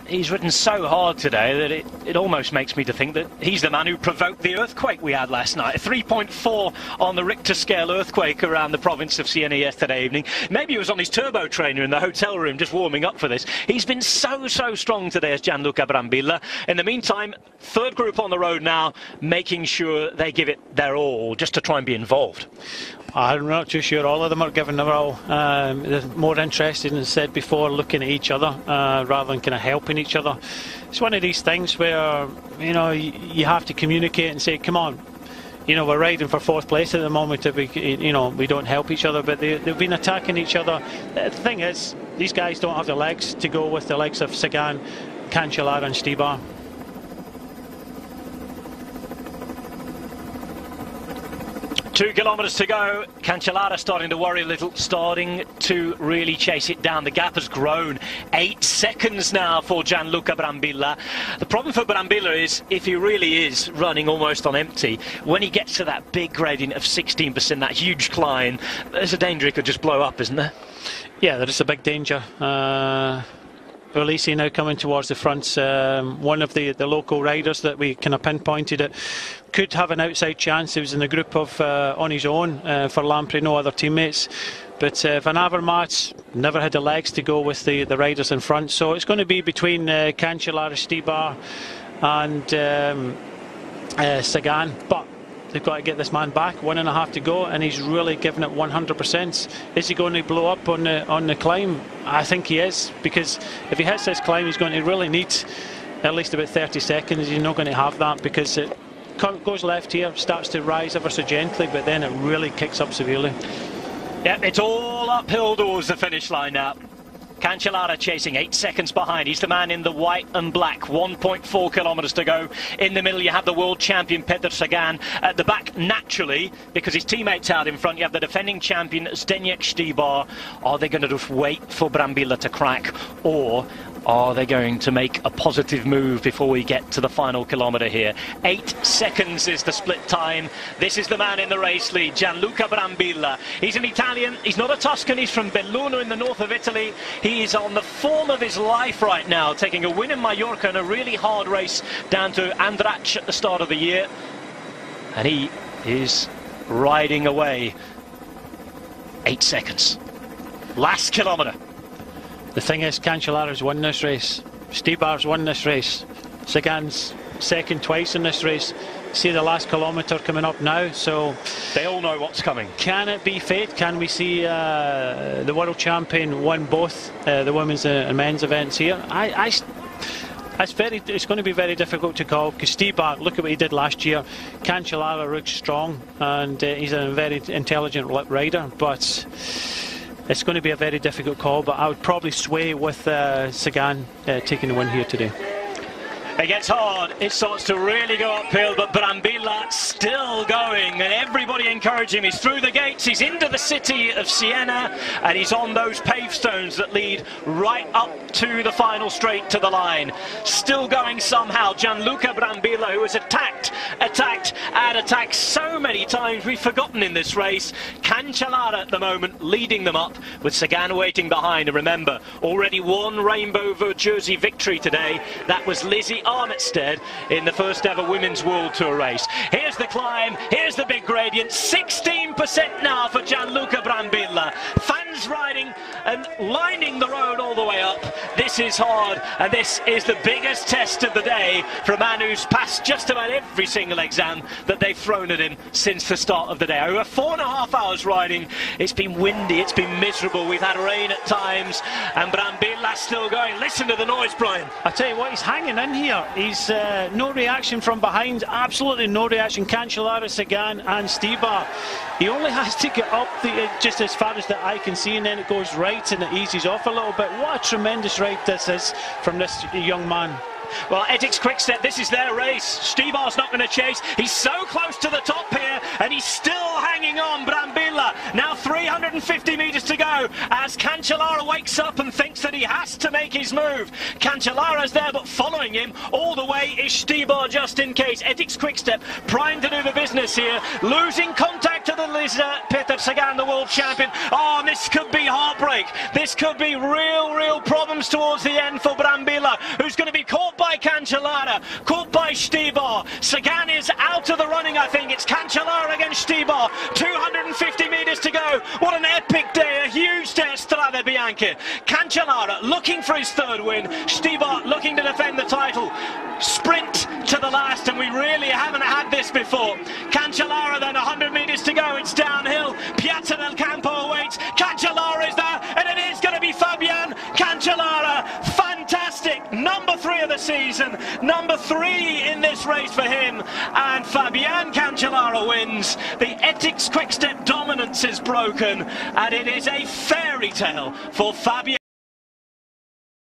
he's ridden so hard today that it almost makes me to think that he's the man who provoked the earthquake we had last night. A 3.4 on the Richter scale earthquake around the province of Siena yesterday evening. Maybe he was on his turbo trainer in the hotel room just warming up for this. He's been so strong today as Gianluca Brambilla. In the meantime, third group on the road now, making sure they give it their all just to try and be involved. I'm not too sure all of them are giving their all. They're more interested, as I said before, looking at each other rather than kind of helping each other. It's one of these things where, you know, you have to communicate and say, come on, you know, we're riding for fourth place at the moment. If we, you know, we don't help each other, but they've been attacking each other. The thing is, these guys don't have the legs to go with the legs of Sagan, Cancellara and Stybar. 2 kilometres to go. Cancellara starting to worry a little, starting to really chase it down. The gap has grown. 8 seconds now for Gianluca Brambilla. The problem for Brambilla is, if he really is running almost on empty, when he gets to that big gradient of 16%, that huge climb, there's a danger it could just blow up, isn't there? Yeah, there is a big danger. Ulisi now coming towards the front. One of the local riders that we kind of pinpointed it could have an outside chance. He was in the group of on his own for Lampre, no other teammates. But Van Avermaet never had the legs to go with the riders in front. So it's going to be between Cancellara, Stybar and Sagan. But they've got to get this man back. 1.5 to go, and he's really given it 100%. Is he going to blow up on the climb? I think he is, because if he hits this climb, he's going to really need at least about 30 seconds. He's not going to have that, because it goes left here, starts to rise ever so gently, but then it really kicks up severely. Yep, it's all uphill towards the finish line now. Cancellara chasing 8 seconds behind. He's the man in the white and black. 1.4 kilometres to go. In the middle you have the world champion Peter Sagan. At the back, naturally, because his teammates out in front, you have the defending champion Zdeněk Stybar. Are they going to just wait for Brambilla to crack, or are they going to make a positive move before we get to the final kilometre here? 8 seconds is the split time. This is the man in the race lead, Gianluca Brambilla. He's an Italian. He's not a Tuscan. He's from Belluno in the north of Italy. He is on the form of his life right now, taking a win in Mallorca in a really hard race down to Andratx at the start of the year. And he is riding away. 8 seconds. Last kilometre. The thing is, Cancellara's won this race. Stybar's won this race. Sagan's second twice in this race. See the last kilometre coming up now, so they all know what's coming. Can it be fate? Can we see the world champion win both the women's and men's events here? It's going to be very difficult to call, because Stybar, look at what he did last year. Cancellara looks strong, and he's a very intelligent rider, but it's going to be a very difficult call. But I would probably sway with Sagan taking the win here today. It gets hard, it starts to really go uphill, but Brambilla still going, and everybody encouraging him. He's through the gates, he's into the city of Siena, and he's on those paved stones that lead right up to the final straight to the line. Still going somehow, Gianluca Brambilla, who has attacked so many times we've forgotten in this race. Cancellara at the moment leading them up, with Sagan waiting behind. And remember, already one Rainbow Jersey victory today. That was Lizzie Armitstead in the first ever Women's World Tour race. Here's the climb, here's the big gradient, 16% now for Gianluca Brambilla. Fans riding and lining the road all the way up. This is hard, and this is the biggest test of the day for a man who's passed just about every single exam that they've thrown at him since the start of the day. Over 4.5 hours riding. It's been windy, it's been miserable, we've had rain at times, and Brambilla's still going. Listen to the noise, Brian. I tell you what, he's hanging in here. He's no reaction from behind, absolutely no reaction. Cancellara, Sagan and Stybar. He only has to get up just as far as the eye can see, and then it goes right and it eases off a little bit. What a tremendous ride this is from this young man. Well, Etixx Quickstep, this is their race. Stybar's not going to chase. He's so close to the top here, and he's still hanging on. Brambilla now 300 250 metres to go as Cancellara wakes up and thinks that he has to make his move. Cancellara's there, but following him all the way is Stibor just in case. Ethics Quickstep primed to do the business here, losing contact to the Peter Sagan, the world champion. Oh, this could be heartbreak. This could be real problems towards the end for Brambilla, who's going to be caught by Cancellara, caught by Stibor. Sagan is out of the running, I think. It's Cancellara against Stibor. 250 metres to go. What an epic day, a huge day at Strade Bianche. Cancellara looking for his third win. Stibor looking to defend the title. Sprint to the last, and we really haven't had this before. Cancellara then 100 metres to go. It's downhill. Piazza del Campo awaits. Cancellara is there, and it is going to be Fabian Cancellara. Fantastic. Number 3 of the season. Number 3 in this race for him. And Fabian Cancellara wins. The Ethics Quickstep dominance is broken, and it is a fairy tale for Fabian.